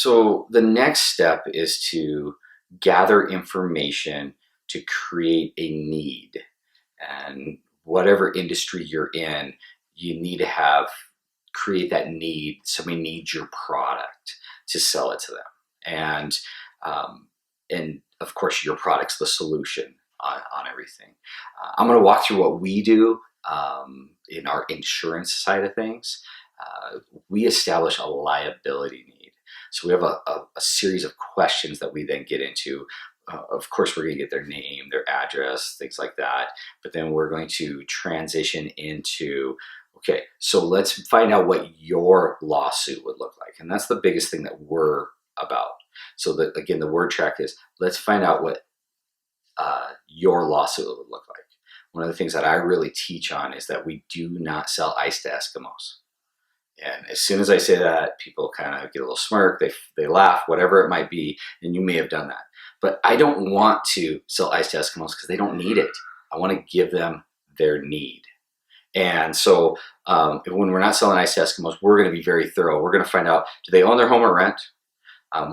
So the next step is to gather information to create a need. And whatever industry you're in, you need to create that need. Somebody needs your product to sell it to them. Um, and of course, your product's the solution on everything. I'm going to walk through what we do in our insurance side of things. We establish a liability need. So we have a series of questions that we then get into. Of course, we're going to get their name, their address, things like that. But then we're going to transition into, okay, so let's find out what your lawsuit would look like. And that's the biggest thing that we're about. So that, again, the word track is, let's find out what your lawsuit would look like. One of the things that I really teach on is that we do not sell ice to Eskimos. And as soon as I say that, people kind of get a little smirk, they laugh, whatever it might be, and you may have done that. But I don't want to sell ice to Eskimos because they don't need it. I want to give them their need. And so when we're not selling ice to Eskimos, we're going to be very thorough. We're going to find out, do they own their home or rent?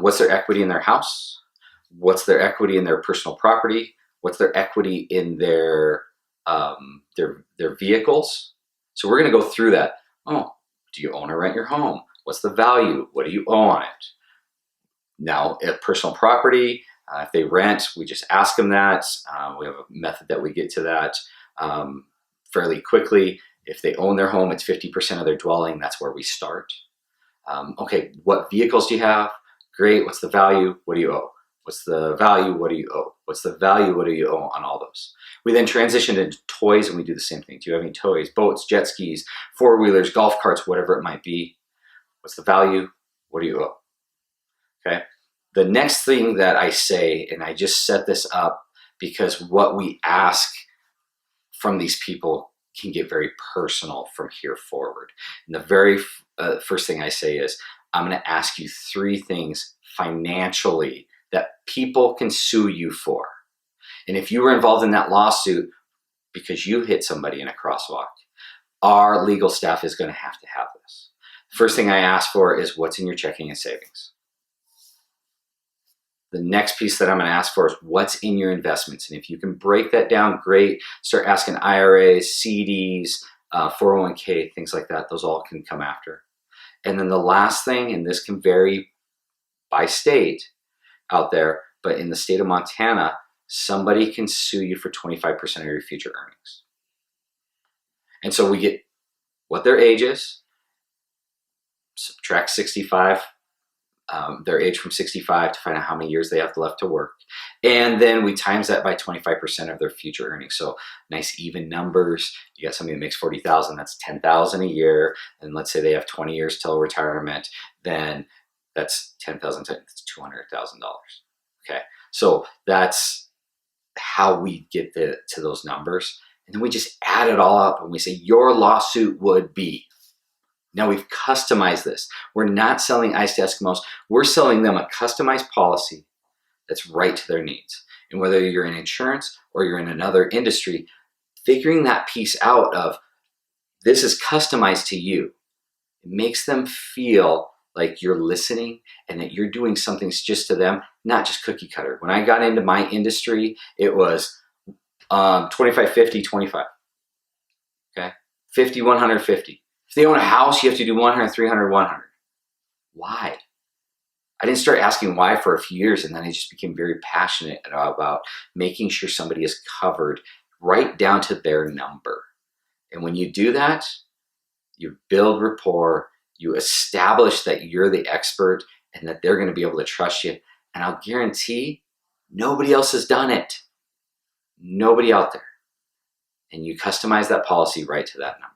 What's their equity in their house? What's their equity in their personal property? What's their equity in their vehicles? So we're going to go through that. Oh, do you own or rent your home? What's the value? What do you owe on it? Now, if personal property, if they rent, we just ask them that. We have a method that we get to that fairly quickly. If they own their home, it's 50% of their dwelling. That's where we start. Okay, what vehicles do you have? Great. What's the value? What do you owe? What's the value? What do you owe? What's the value? What do you owe on all those? We then transition into toys and we do the same thing. Do you have any toys, boats, jet skis, four-wheelers, golf carts, whatever it might be? What's the value? What do you owe? Okay. The next thing that I say, and I just set this up because what we ask from these people can get very personal from here forward. And the very first thing I say is, I'm going to ask you 3 things financially that people can sue you for. And if you were involved in that lawsuit because you hit somebody in a crosswalk, our legal staff is going to have this. First thing I ask for is, what's in your checking and savings? The next piece that I'm going to ask for is, what's in your investments? And if you can break that down, great. Start asking IRAs, CDs, 401k, things like that. Those all can come after. And then the last thing, and this can vary by state out there, but in the state of Montana, somebody can sue you for 25% of your future earnings. And so we get what their age is, subtract 65, their age from 65 to find out how many years they have left to work. And then we times that by 25% of their future earnings. So nice even numbers. You got somebody that makes 40,000, that's 10,000 a year. And let's say they have 20 years till retirement, then that's 10,000, that's $200,000. Okay. So that's how we get to those numbers. And then we just add it all up and we say, your lawsuit would be. Now we've customized this. We're not selling ice to Eskimos. We're selling them a customized policy that's right to their needs. And whether you're in insurance or you're in another industry, figuring that piece out of this is customized to you, it makes them feel like you're listening and that you're doing something just to them, not just cookie cutter. When I got into my industry, it was 25, 50, 25. Okay? 50, 150. If they own a house, you have to do 100, 300, 100. Why? I didn't start asking why for a few years, and then I just became very passionate about making sure somebody is covered right down to their number. And when you do that, you build rapport, you establish that you're the expert and that they're going to be able to trust you. And I'll guarantee nobody else has done it. Nobody out there. And you customize that policy right to that number.